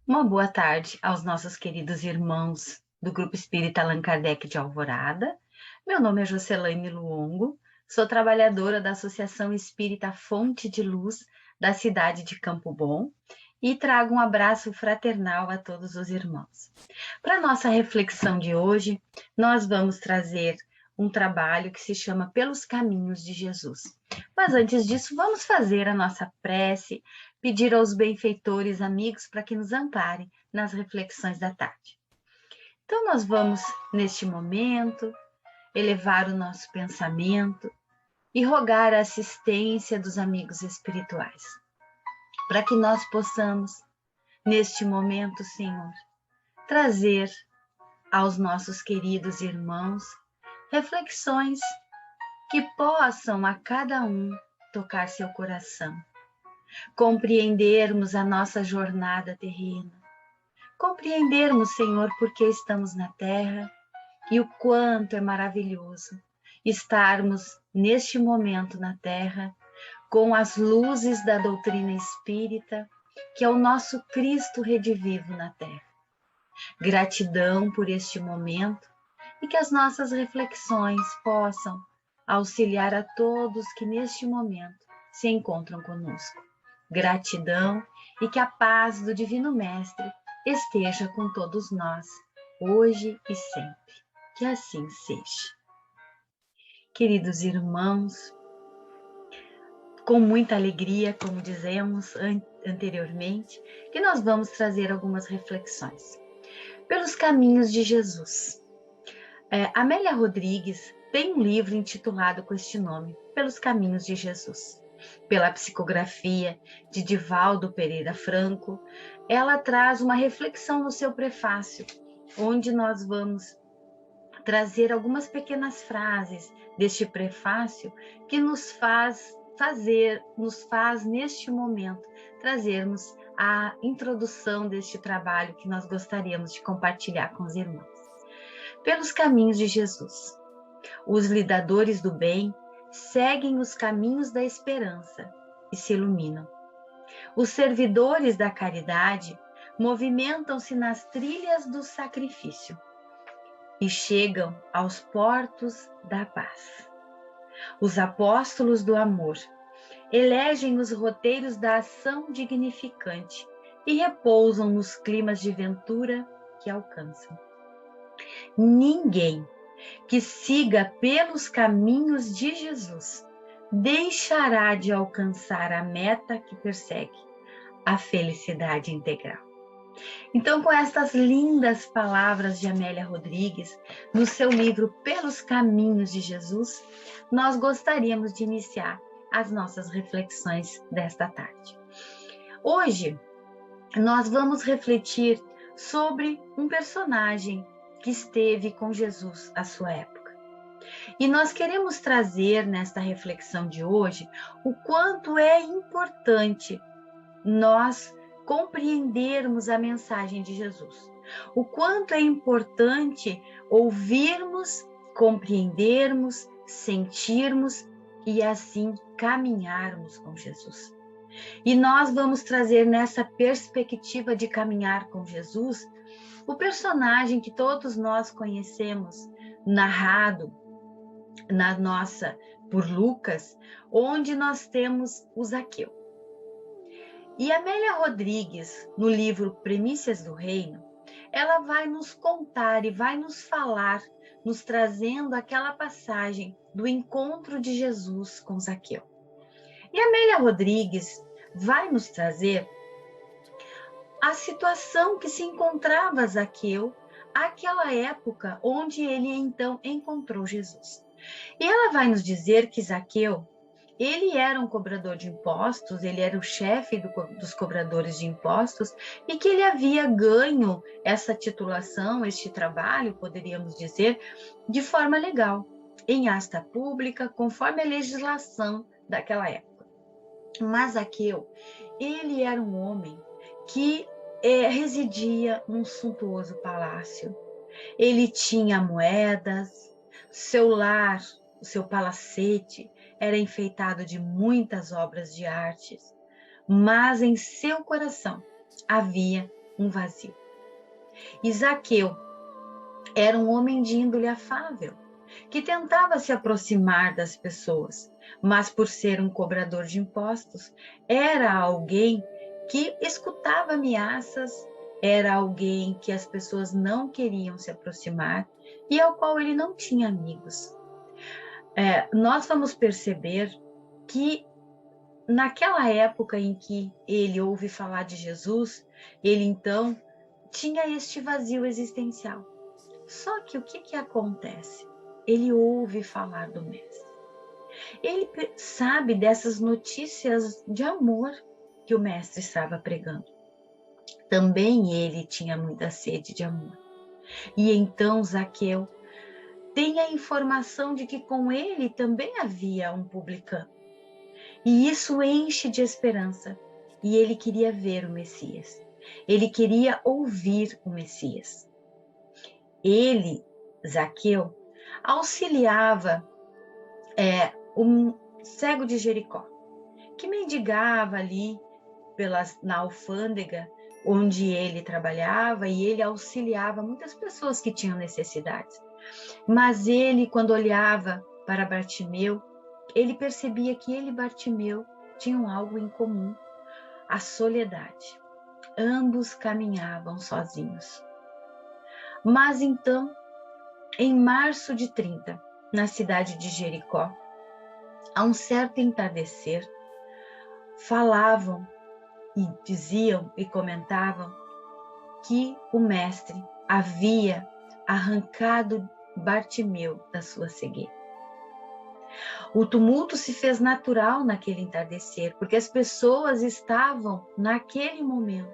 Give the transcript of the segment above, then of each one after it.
Uma boa tarde aos nossos queridos irmãos do Grupo Espírita Allan Kardec de Alvorada. Meu nome é Jocelaine Luongo, sou trabalhadora da Associação Espírita Fonte de Luz da cidade de Campo Bom e trago um abraço fraternal a todos os irmãos. Para nossa reflexão de hoje, nós vamos trazer um trabalho que se chama Pelos Caminhos de Jesus. Mas antes disso, vamos fazer a nossa prece, pedir aos benfeitores amigos para que nos amparem nas reflexões da tarde. Então, nós vamos, neste momento, elevar o nosso pensamento e rogar a assistência dos amigos espirituais, para que nós possamos, neste momento, Senhor, trazer aos nossos queridos irmãos reflexões que possam a cada um tocar seu coração, compreendermos a nossa jornada terrena, compreendermos, Senhor, por que estamos na Terra e o quanto é maravilhoso estarmos neste momento na Terra com as luzes da doutrina espírita, que é o nosso Cristo redivivo na Terra. Gratidão por este momento e que as nossas reflexões possam auxiliar a todos que neste momento se encontram conosco. Gratidão e que a paz do Divino Mestre esteja com todos nós, hoje e sempre. Que assim seja. Queridos irmãos, com muita alegria, como dizemos anteriormente, que nós vamos trazer algumas reflexões. Pelos caminhos de Jesus. Amélia Rodrigues tem um livro intitulado com este nome, Pelos Caminhos de Jesus. Pela psicografia de Divaldo Pereira Franco, ela traz uma reflexão no seu prefácio, onde nós vamos trazer algumas pequenas frases deste prefácio que nos faz neste momento trazermos a introdução deste trabalho que nós gostaríamos de compartilhar com os irmãos. Pelos caminhos de Jesus. Os lidadores do bem seguem os caminhos da esperança e se iluminam. Os servidores da caridade movimentam-se nas trilhas do sacrifício e chegam aos portos da paz. Os apóstolos do amor elegem os roteiros da ação dignificante e repousam nos climas de ventura que alcançam. Ninguém que siga pelos caminhos de Jesus deixará de alcançar a meta que persegue, a felicidade integral. Então, com estas lindas palavras de Amélia Rodrigues, no seu livro Pelos Caminhos de Jesus, nós gostaríamos de iniciar as nossas reflexões desta tarde. Hoje, nós vamos refletir sobre um personagem que esteve com Jesus à sua época. E nós queremos trazer nesta reflexão de hoje o quanto é importante nós compreendermos a mensagem de Jesus. O quanto é importante ouvirmos, compreendermos, sentirmos e assim caminharmos com Jesus. E nós vamos trazer nessa perspectiva de caminhar com Jesus o personagem que todos nós conhecemos, narrado por Lucas, onde nós temos o Zaqueu. E Amélia Rodrigues, no livro Primícias do Reino, ela vai nos contar e vai nos falar, nos trazendo aquela passagem do encontro de Jesus com Zaqueu. E Amélia Rodrigues vai nos trazer a situação que se encontrava Zaqueu, aquela época onde ele então encontrou Jesus. E ela vai nos dizer que Zaqueu, ele era um cobrador de impostos, ele era o chefe dos cobradores de impostos e que ele havia ganho essa titulação, este trabalho, poderíamos dizer, de forma legal, em asta pública, conforme a legislação daquela época. Mas Zaqueu, ele era um homem que residia num suntuoso palácio. Ele tinha moedas, seu lar, o seu palacete, era enfeitado de muitas obras de artes, mas em seu coração havia um vazio. E Zaqueu era um homem de índole afável, que tentava se aproximar das pessoas, mas por ser um cobrador de impostos, era alguém que escutava ameaças, era alguém que as pessoas não queriam se aproximar e ao qual ele não tinha amigos. Nós vamos perceber que naquela época em que ele ouve falar de Jesus, ele então tinha este vazio existencial. Só que o que acontece? Ele ouve falar do Mestre. Ele sabe dessas notícias de amor que o Mestre estava pregando. Também ele tinha muita sede de amor. E então Zaqueu tem a informação de que com ele também havia um publicano. E isso enche de esperança. E ele queria ver o Messias. Ele queria ouvir o Messias. Ele, Zaqueu, auxiliava um cego de Jericó, que mendigava ali na alfândega onde ele trabalhava, e ele auxiliava muitas pessoas que tinham necessidades. Mas ele, quando olhava para Bartimeu, ele percebia que ele e Bartimeu tinham algo em comum: a soledade. Ambos caminhavam sozinhos. Mas então, em março de 30, na cidade de Jericó, a um certo entardecer, falavam e diziam e comentavam que o Mestre havia arrancado Bartimeu da sua cegueira. O tumulto se fez natural naquele entardecer, porque as pessoas estavam, naquele momento,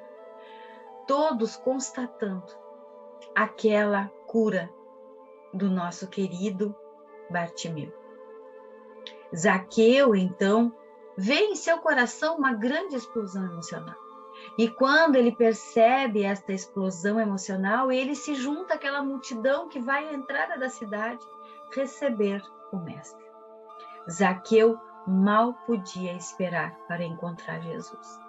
todos constatando aquela cura do nosso querido Bartimeu. Zaqueu, então, vê em seu coração uma grande explosão emocional. E quando ele percebe esta explosão emocional, ele se junta àquela multidão que vai à entrada da cidade receber o Mestre. Zaqueu mal podia esperar para encontrar Jesus.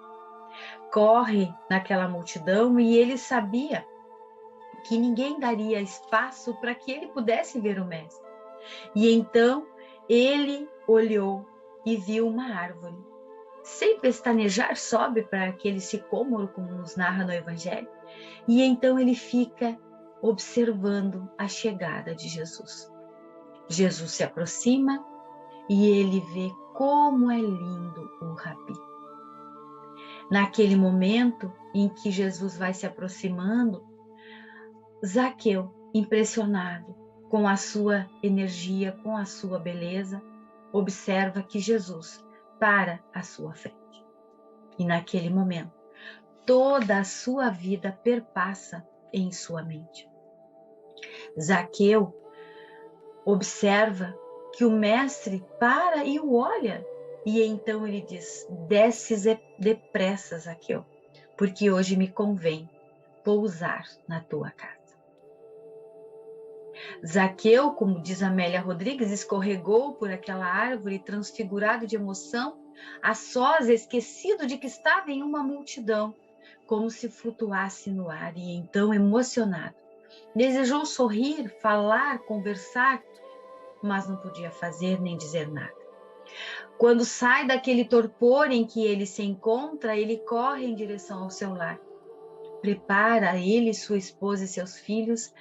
Corre naquela multidão e ele sabia que ninguém daria espaço para que ele pudesse ver o Mestre. E então ele olhou e viu uma árvore. Sem pestanejar, sobe para aquele sicômoro, como nos narra no Evangelho, e então ele fica observando a chegada de Jesus. Jesus se aproxima e ele vê como é lindo o Rabi. Naquele momento em que Jesus vai se aproximando, Zaqueu, impressionado com a sua energia, com a sua beleza, observa que Jesus para à sua frente. E naquele momento, toda a sua vida perpassa em sua mente. Zaqueu observa que o Mestre para e o olha, e então ele diz: desces depressa, Zaqueu, porque hoje me convém pousar na tua casa. Zaqueu, como diz Amélia Rodrigues, escorregou por aquela árvore, transfigurado de emoção, a sós, esquecido de que estava em uma multidão, como se flutuasse no ar, e então, emocionado, desejou sorrir, falar, conversar, mas não podia fazer nem dizer nada. Quando sai daquele torpor em que ele se encontra, ele corre em direção ao seu lar. Prepara ele, sua esposa e seus filhos,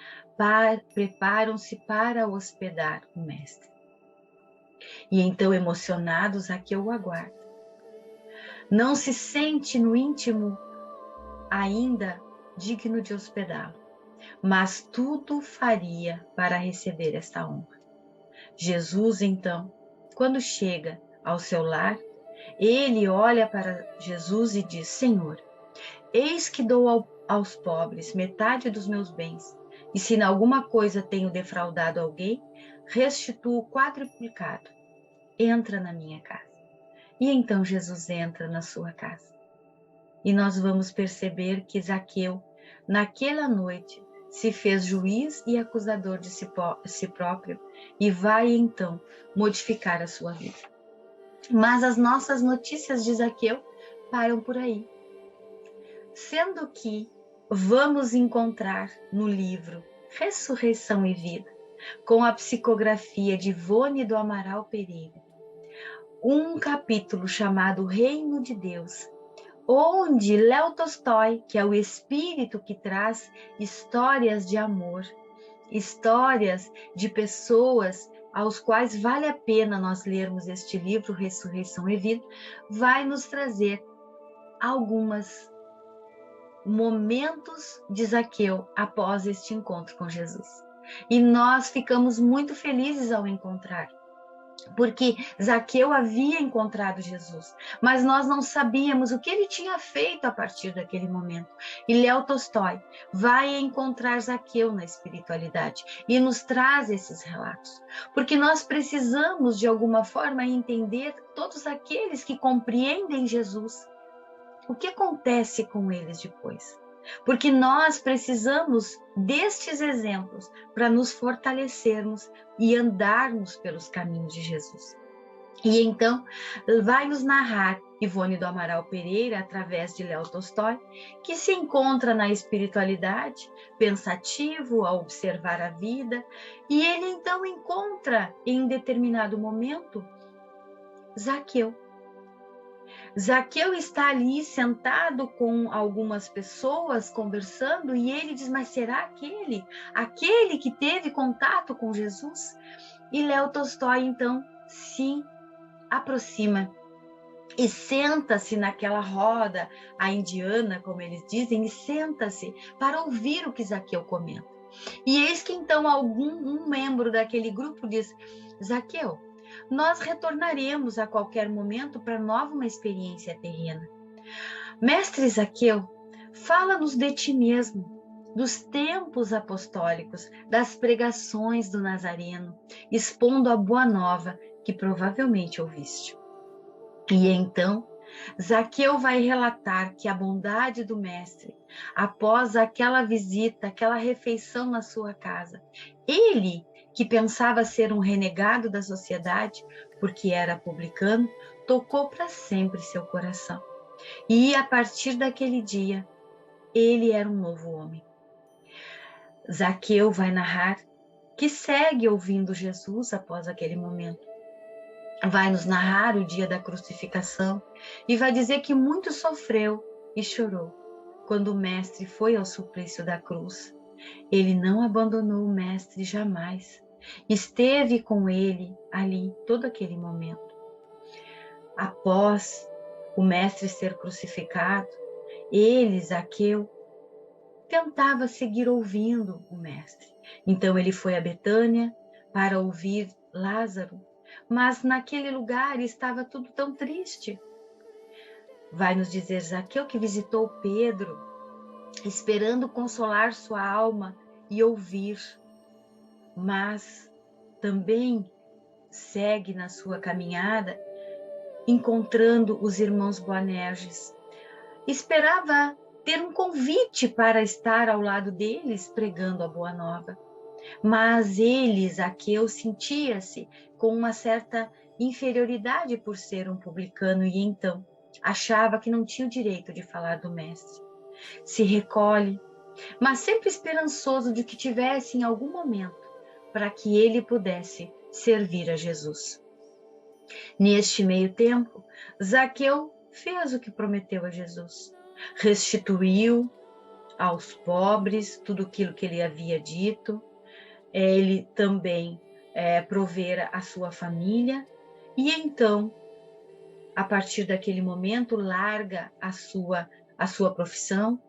preparam-se para hospedar o Mestre. E então, emocionado, Zaqueu o aguarda. Não se sente no íntimo ainda digno de hospedá-lo, mas tudo faria para receber esta honra. Jesus, então, quando chega ao seu lar, ele olha para Jesus e diz: Senhor, eis que dou aos pobres metade dos meus bens, e se em alguma coisa tenho defraudado alguém, restituo quadruplicado. Entra na minha casa. E então Jesus entra na sua casa. E nós vamos perceber que Zaqueu, naquela noite, se fez juiz e acusador de si próprio e vai então modificar a sua vida. Mas as nossas notícias de Zaqueu param por aí. Sendo que vamos encontrar no livro Ressurreição e Vida, com a psicografia de Ivone do Amaral Pereira, um capítulo chamado Reino de Deus, onde Léo Tolstói, que é o espírito que traz histórias de amor, histórias de pessoas aos quais vale a pena nós lermos este livro, Ressurreição e Vida, vai nos trazer alguns momentos de Zaqueu após este encontro com Jesus. E nós ficamos muito felizes ao encontrar, porque Zaqueu havia encontrado Jesus, mas nós não sabíamos o que ele tinha feito a partir daquele momento. E Léo Tolstói vai encontrar Zaqueu na espiritualidade e nos traz esses relatos, porque nós precisamos de alguma forma entender todos aqueles que compreendem Jesus. O que acontece com eles depois? Porque nós precisamos destes exemplos para nos fortalecermos e andarmos pelos caminhos de Jesus. E então vai nos narrar Ivone do Amaral Pereira, através de Léo Tolstói, que se encontra na espiritualidade, pensativo a observar a vida, e ele então encontra em determinado momento Zaqueu. Zaqueu está ali sentado com algumas pessoas conversando e ele diz, mas será aquele que teve contato com Jesus? E Léo Tolstói então se aproxima e senta-se naquela roda, a indiana, como eles dizem, e senta-se para ouvir o que Zaqueu comenta. E eis que então um membro daquele grupo diz, Zaqueu, nós retornaremos a qualquer momento para nova uma experiência terrena. Mestre Zaqueu, fala-nos de ti mesmo, dos tempos apostólicos, das pregações do Nazareno, expondo a boa nova que provavelmente ouviste. E então, Zaqueu vai relatar que a bondade do mestre, após aquela visita, aquela refeição na sua casa, ele, que pensava ser um renegado da sociedade, porque era publicano, tocou para sempre seu coração. E a partir daquele dia, ele era um novo homem. Zaqueu vai narrar que segue ouvindo Jesus após aquele momento. Vai nos narrar o dia da crucificação e vai dizer que muito sofreu e chorou quando o mestre foi ao suplício da cruz. Ele não abandonou o mestre jamais. Esteve com ele ali todo aquele momento. Após o mestre ser crucificado, ele, Zaqueu, tentava seguir ouvindo o mestre. Então ele foi a Betânia para ouvir Lázaro, mas naquele lugar estava tudo tão triste. Vai nos dizer Zaqueu que visitou Pedro, esperando consolar sua alma e ouvir, mas também segue na sua caminhada, encontrando os irmãos Boanerges. Esperava ter um convite para estar ao lado deles, pregando a boa nova. Mas ele, Zaqueu, sentia-se com uma certa inferioridade por ser um publicano e então achava que não tinha o direito de falar do mestre. Se recolhe, mas sempre esperançoso de que tivesse em algum momento para que ele pudesse servir a Jesus. Neste meio tempo, Zaqueu fez o que prometeu a Jesus. Restituiu aos pobres tudo aquilo que ele havia dito. Ele também provera a sua família e então, a partir daquele momento, larga a sua profissão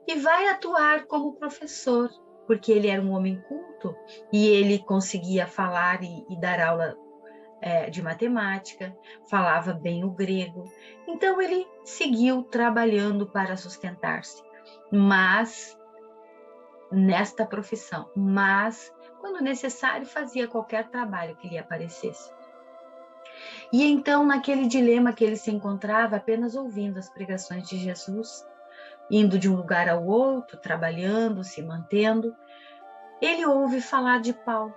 e vai atuar como professor, porque ele era um homem culto e ele conseguia falar e dar aula de matemática, falava bem o grego, então ele seguiu trabalhando para sustentar-se, mas nesta profissão, mas quando necessário fazia qualquer trabalho que lhe aparecesse. E então naquele dilema que ele se encontrava, apenas ouvindo as pregações de Jesus, indo de um lugar ao outro, trabalhando, se mantendo, ele ouve falar de Paulo.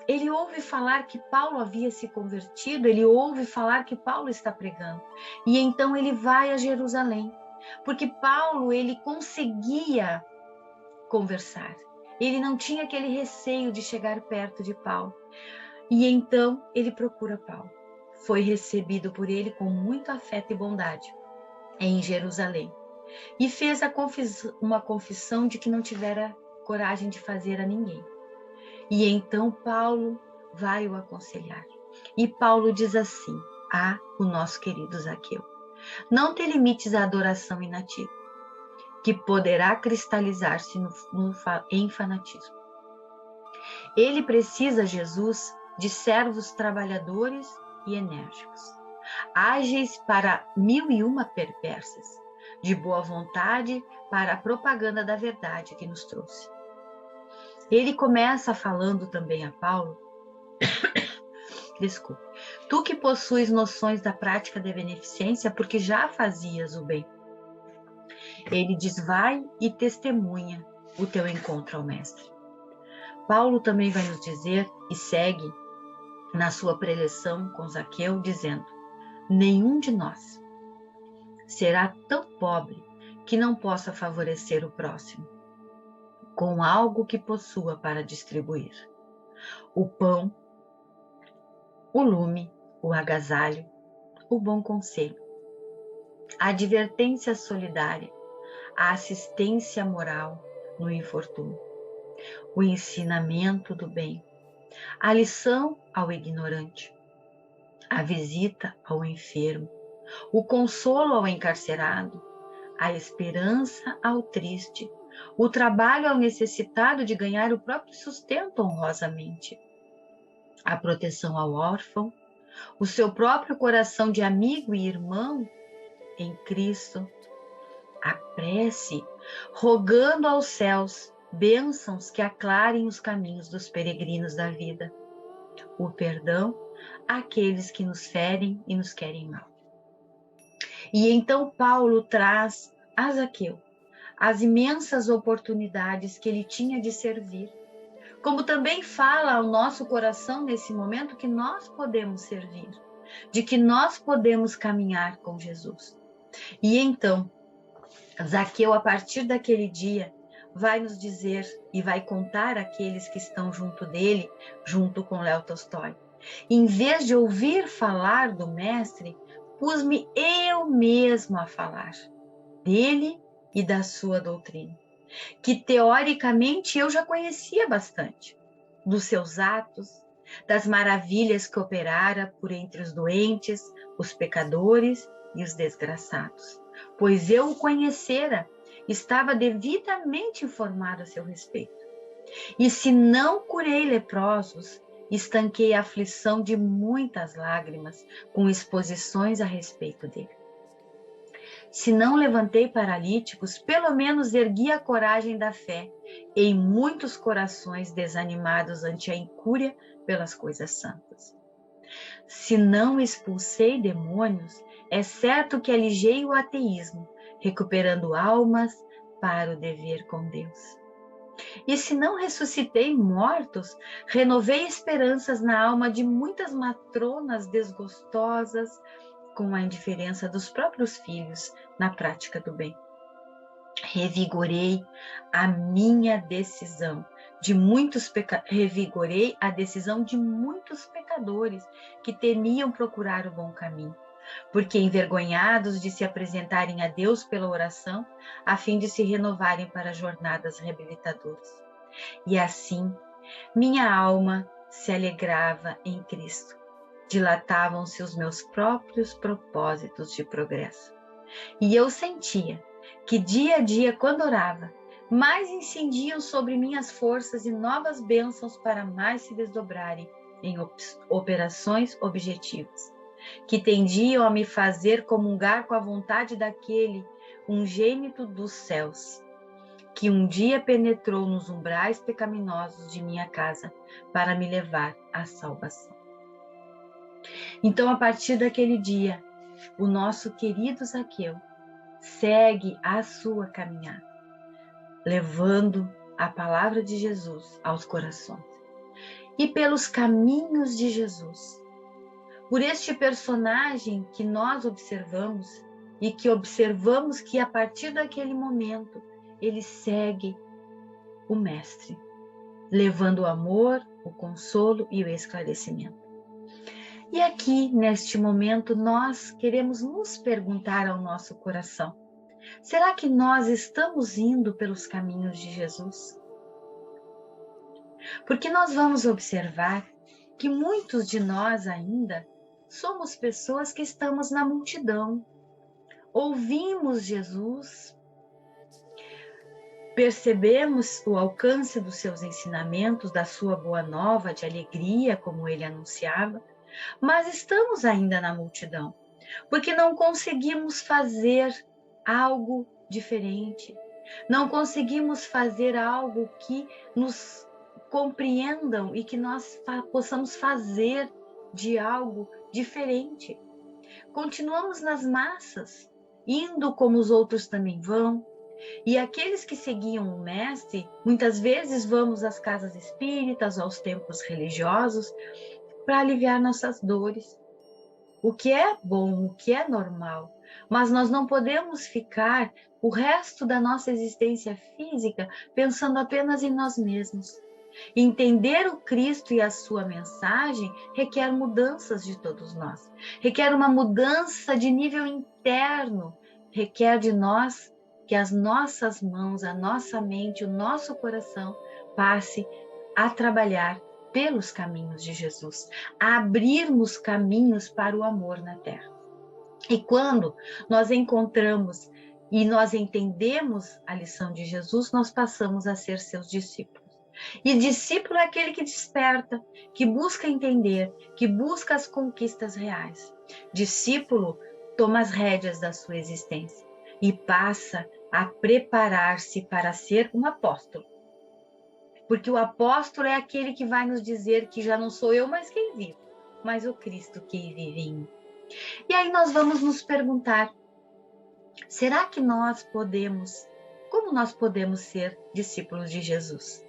Ele ouve falar que Paulo havia se convertido, ele ouve falar que Paulo está pregando. E então ele vai a Jerusalém porque Paulo, ele conseguia conversar. Ele não tinha aquele receio de chegar perto de Paulo. E então ele procura Paulo. Foi recebido por ele com muito afeto e bondade em Jerusalém. E fez uma confissão de que não tivera coragem de fazer a ninguém. E então Paulo vai o aconselhar. E Paulo diz assim o nosso querido Zaqueu: não te limites à adoração inativa, que poderá cristalizar-se em fanatismo. Ele precisa, Jesus, de servos trabalhadores e enérgicos, ágeis para 1001 perversas, de boa vontade para a propaganda da verdade que nos trouxe. Ele começa falando também a Paulo, desculpe, tu que possuis noções da prática da beneficência, porque já fazias o bem. Ele diz, vai e testemunha o teu encontro ao Mestre. Paulo também vai nos dizer, e segue na sua preleção com Zaqueu, dizendo, nenhum de nós será tão pobre que não possa favorecer o próximo com algo que possua para distribuir. O pão, o lume, o agasalho, o bom conselho, a advertência solidária, a assistência moral no infortúnio, o ensinamento do bem, a lição ao ignorante, a visita ao enfermo, o consolo ao encarcerado, a esperança ao triste, o trabalho ao necessitado de ganhar o próprio sustento honrosamente, a proteção ao órfão, o seu próprio coração de amigo e irmão em Cristo, a prece, rogando aos céus bênçãos que aclarem os caminhos dos peregrinos da vida, o perdão àqueles que nos ferem e nos querem mal. E então Paulo traz a Zaqueu as imensas oportunidades que ele tinha de servir, como também fala ao nosso coração nesse momento que nós podemos servir, de que nós podemos caminhar com Jesus. E então, Zaqueu, a partir daquele dia, vai nos dizer e vai contar àqueles que estão junto dele, junto com Léo Tolstói. Em vez de ouvir falar do mestre, pus-me eu mesmo a falar dele e da sua doutrina, que teoricamente eu já conhecia bastante, dos seus atos, das maravilhas que operara por entre os doentes, os pecadores e os desgraçados, pois eu o conhecera, estava devidamente informado a seu respeito. E se não curei leprosos, estanquei a aflição de muitas lágrimas com exposições a respeito dele. Se não levantei paralíticos, pelo menos ergui a coragem da fé em muitos corações desanimados ante a incúria pelas coisas santas. Se não expulsei demônios, é certo que alijei o ateísmo, recuperando almas para o dever com Deus. E se não ressuscitei mortos, renovei esperanças na alma de muitas matronas desgostosas, com a indiferença dos próprios filhos na prática do bem. Revigorei a decisão de muitos pecadores que temiam procurar o bom caminho, porque envergonhados de se apresentarem a Deus pela oração, a fim de se renovarem para jornadas reabilitadoras. E assim, minha alma se alegrava em Cristo. Dilatavam-se os meus próprios propósitos de progresso. E eu sentia que dia a dia, quando orava, mais incendiam sobre minhas forças e novas bênçãos para mais se desdobrarem em operações objetivas, que tendiam a me fazer comungar com a vontade daquele ungênito dos céus, que um dia penetrou nos umbrais pecaminosos de minha casa para me levar à salvação. Então, a partir daquele dia, o nosso querido Zaqueu segue a sua caminhada, levando a palavra de Jesus aos corações. E pelos caminhos de Jesus, por este personagem que nós observamos, e que observamos que a partir daquele momento ele segue o Mestre, levando o amor, o consolo e o esclarecimento. E aqui, neste momento, nós queremos nos perguntar ao nosso coração: será que nós estamos indo pelos caminhos de Jesus? Porque nós vamos observar que muitos de nós ainda somos pessoas que estamos na multidão. Ouvimos Jesus, percebemos o alcance dos seus ensinamentos, da sua boa nova de alegria, como ele anunciava, mas estamos ainda na multidão, porque não conseguimos fazer algo diferente, não conseguimos fazer algo que nos compreendam e que nós possamos fazer de algo diferente. Continuamos nas massas, indo como os outros também vão, e aqueles que seguiam o Mestre, muitas vezes vamos às casas espíritas, aos templos religiosos, para aliviar nossas dores, o que é bom, o que é normal, mas nós não podemos ficar o resto da nossa existência física pensando apenas em nós mesmos. Entender o Cristo e a sua mensagem requer mudanças de todos nós, requer uma mudança de nível interno, requer de nós que as nossas mãos, a nossa mente, o nosso coração passe a trabalhar pelos caminhos de Jesus, a abrirmos caminhos para o amor na Terra. E quando nós encontramos e nós entendemos a lição de Jesus, nós passamos a ser seus discípulos. E discípulo é aquele que desperta, que busca entender, que busca as conquistas reais. Discípulo toma as rédeas da sua existência e passa a preparar-se para ser um apóstolo. Porque o apóstolo é aquele que vai nos dizer que já não sou eu mais quem vive, mas o Cristo que vive em mim. E aí nós vamos nos perguntar, será que como nós podemos ser discípulos de Jesus?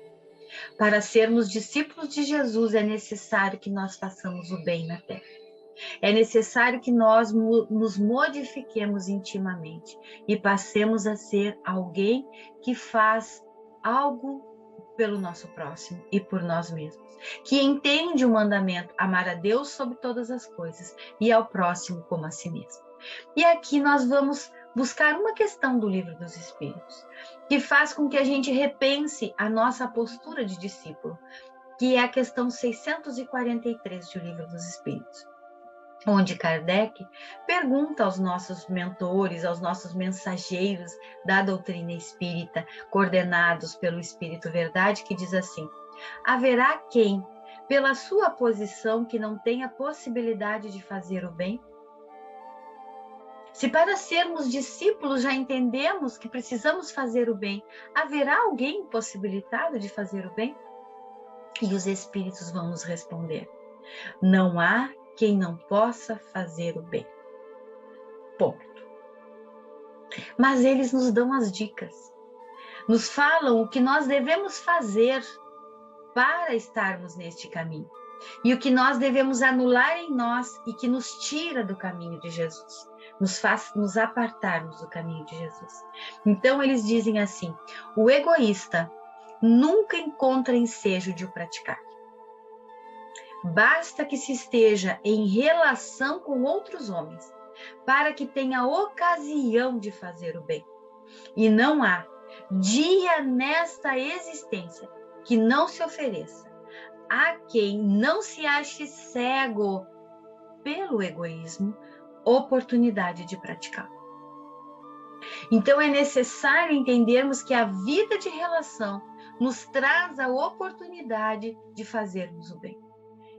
Para sermos discípulos de Jesus é necessário que nós façamos o bem na Terra. É necessário que nós nos modifiquemos intimamente e passemos a ser alguém que faz algo pelo nosso próximo e por nós mesmos, que entende o mandamento, amar a Deus sobre todas as coisas e ao próximo como a si mesmo. E aqui nós vamos buscar uma questão do Livro dos Espíritos, que faz com que a gente repense a nossa postura de discípulo, que é a questão 643 do Livro dos Espíritos, onde Kardec pergunta aos nossos mentores, aos nossos mensageiros da doutrina espírita, coordenados pelo Espírito Verdade, que diz assim: haverá quem, pela sua posição, que não tenha possibilidade de fazer o bem? Se para sermos discípulos já entendemos que precisamos fazer o bem, haverá alguém impossibilitado de fazer o bem? E os Espíritos vão nos responder: não há quem não possa fazer o bem. Ponto. Mas eles nos dão as dicas, nos falam o que nós devemos fazer para estarmos neste caminho e o que nós devemos anular em nós e que nos tira do caminho de Jesus, nos faz nos apartarmos do caminho de Jesus. Então eles dizem assim: o egoísta nunca encontra ensejo de o praticar. Basta que se esteja em relação com outros homens, para que tenha ocasião de fazer o bem. E não há dia nesta existência que não se ofereça a quem não se ache cego pelo egoísmo oportunidade de praticar. Então é necessário entendermos que a vida de relação nos traz a oportunidade de fazermos o bem.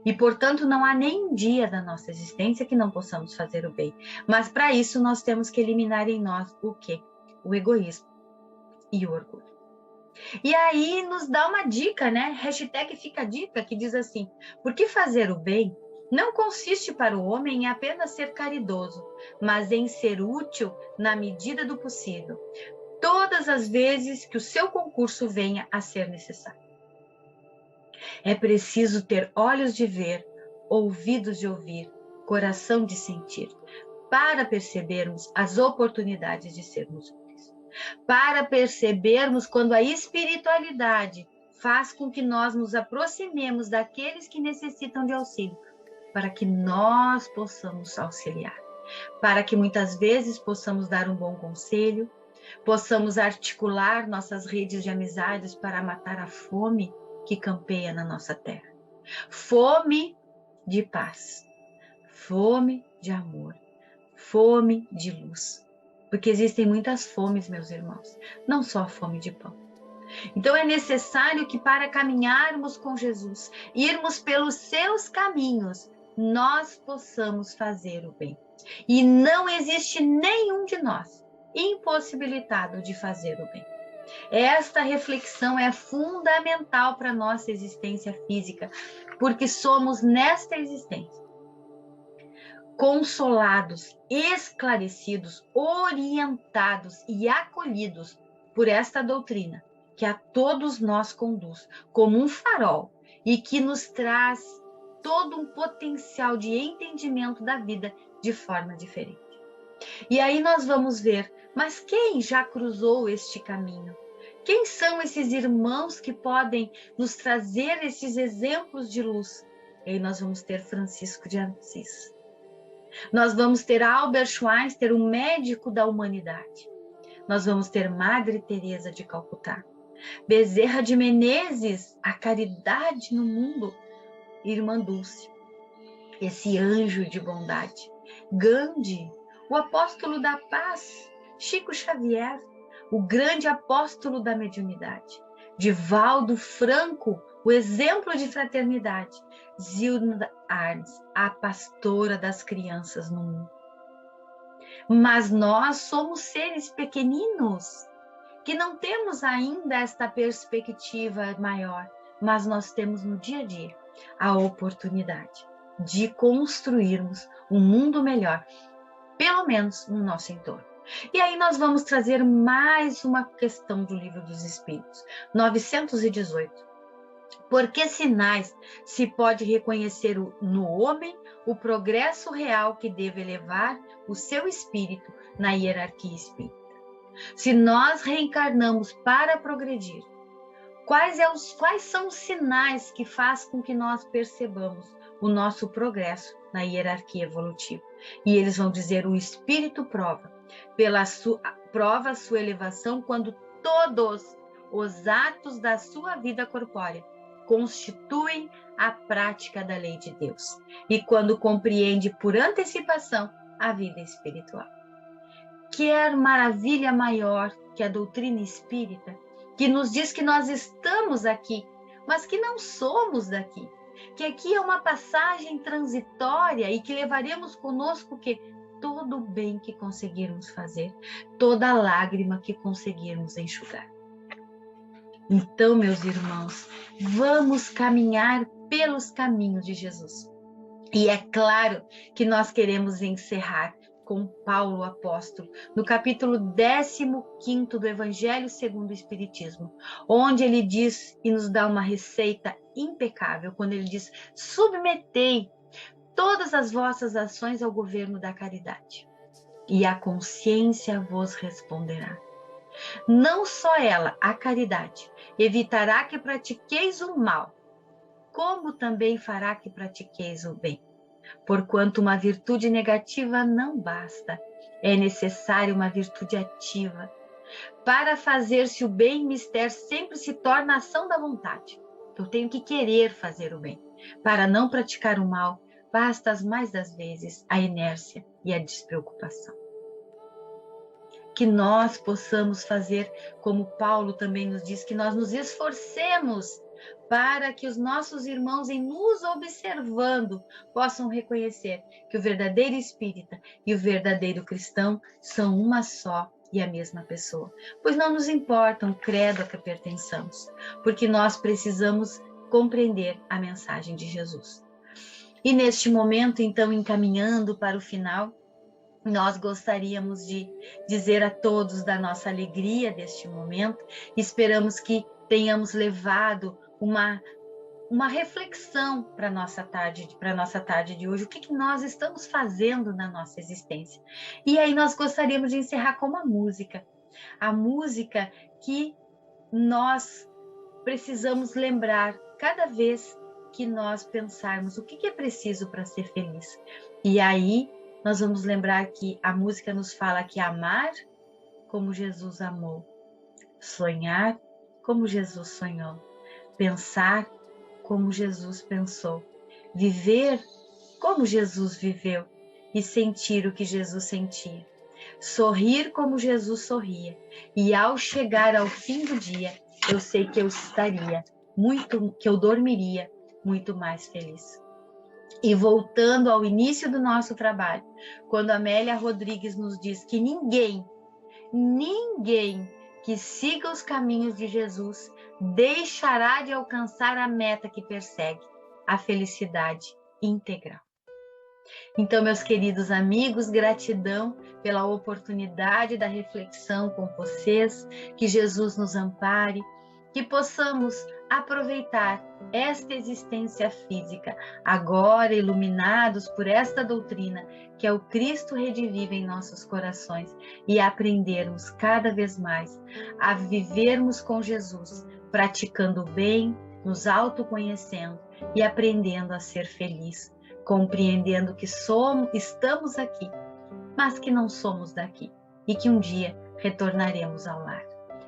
E, portanto, não há nem um dia da nossa existência que não possamos fazer o bem. Mas, para isso, nós temos que eliminar em nós o quê? O egoísmo e o orgulho. E aí, nos dá uma dica, né? Hashtag fica a dica, que diz assim: porque fazer o bem não consiste para o homem em apenas ser caridoso, mas em ser útil na medida do possível, todas as vezes que o seu concurso venha a ser necessário. É preciso ter olhos de ver, ouvidos de ouvir, coração de sentir, para percebermos as oportunidades de sermos úteis, para percebermos quando a espiritualidade faz com que nós nos aproximemos daqueles que necessitam de auxílio, para que nós possamos auxiliar, para que muitas vezes possamos dar um bom conselho, possamos articular nossas redes de amizades para matar a fome que campeia na nossa terra. Fome de paz, fome de amor, fome de luz. Porque existem muitas fomes, meus irmãos, não só a fome de pão. Então é necessário que para caminharmos com Jesus, irmos pelos seus caminhos, nós possamos fazer o bem. E não existe nenhum de nós impossibilitado de fazer o bem. Esta reflexão é fundamental para a nossa existência física, porque somos nesta existência consolados, esclarecidos, orientados e acolhidos por esta doutrina, que a todos nós conduz como um farol e que nos traz todo um potencial de entendimento da vida de forma diferente. E aí nós vamos ver, mas quem já cruzou este caminho? Quem são esses irmãos que podem nos trazer esses exemplos de luz? E aí nós vamos ter Francisco de Assis. Nós vamos ter Albert Schweitzer, o médico da humanidade. Nós vamos ter Madre Teresa de Calcutá. Bezerra de Menezes, a caridade no mundo. Irmã Dulce, esse anjo de bondade. Gandhi, o apóstolo da paz. Chico Xavier, o grande apóstolo da mediunidade. Divaldo Franco, o exemplo de fraternidade. Zilda Arnes, a pastora das crianças no mundo. Mas nós somos seres pequeninos, que não temos ainda esta perspectiva maior, mas nós temos no dia a dia a oportunidade de construirmos um mundo melhor, pelo menos no nosso entorno. E aí nós vamos trazer mais uma questão do Livro dos Espíritos, 918. Por que sinais se pode reconhecer no homem o progresso real que deve elevar o seu espírito na hierarquia espírita? Se nós reencarnamos para progredir, quais são os sinais que faz com que nós percebamos o nosso progresso na hierarquia evolutiva? E eles vão dizer: o espírito prova a sua elevação quando todos os atos da sua vida corpórea constituem a prática da lei de Deus, e quando compreende por antecipação a vida espiritual. Quer maravilha maior que a doutrina espírita, que nos diz que nós estamos aqui, mas que não somos daqui, que aqui é uma passagem transitória e que levaremos conosco todo o bem que conseguirmos fazer, toda lágrima que conseguirmos enxugar. Então, meus irmãos, vamos caminhar pelos caminhos de Jesus. E é claro que nós queremos encerrar com Paulo apóstolo, no capítulo 15 do Evangelho segundo o Espiritismo, onde ele diz e nos dá uma receita impecável, quando ele diz: submetei todas as vossas ações ao governo da caridade, e a consciência vos responderá. Não só ela, a caridade, evitará que pratiqueis o mal, como também fará que pratiqueis o bem. Porquanto uma virtude negativa não basta, é necessária uma virtude ativa. Para fazer-se o bem, mister sempre se torna a ação da vontade. Eu tenho que querer fazer o bem. Para não praticar o mal, basta as mais das vezes a inércia e a despreocupação. Que nós possamos fazer, como Paulo também nos diz, que nós nos esforcemos para que os nossos irmãos, em nos observando, possam reconhecer que o verdadeiro espírita e o verdadeiro cristão são uma só e a mesma pessoa. Pois não nos importa o credo a que pertençamos, porque nós precisamos compreender a mensagem de Jesus. E neste momento, então, encaminhando para o final, nós gostaríamos de dizer a todos da nossa alegria deste momento. Esperamos que tenhamos levado uma reflexão para nossa tarde de hoje, o que nós estamos fazendo na nossa existência. E aí nós gostaríamos de encerrar com uma música, a música que nós precisamos lembrar cada vez que nós pensarmos o que é preciso para ser feliz. E aí nós vamos lembrar que a música nos fala que amar como Jesus amou, sonhar como Jesus sonhou, pensar como Jesus pensou, viver como Jesus viveu e sentir o que Jesus sentia, sorrir como Jesus sorria, e ao chegar ao fim do dia, eu sei que eu dormiria muito mais feliz. E voltando ao início do nosso trabalho, quando Amélia Rodrigues nos diz que ninguém que siga os caminhos de Jesus deixará de alcançar a meta que persegue, a felicidade integral. Então, meus queridos amigos, gratidão pela oportunidade da reflexão com vocês, que Jesus nos ampare, que possamos aproveitar esta existência física, agora iluminados por esta doutrina, que é o Cristo redivivo em nossos corações, e aprendermos cada vez mais a vivermos com Jesus, praticando o bem, nos autoconhecendo e aprendendo a ser feliz, compreendendo que estamos aqui, mas que não somos daqui, e que um dia retornaremos ao lar.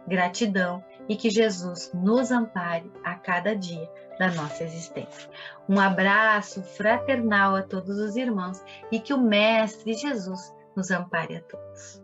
Gratidão e que Jesus nos ampare a cada dia da nossa existência. Um abraço fraternal a todos os irmãos e que o Mestre Jesus nos ampare a todos.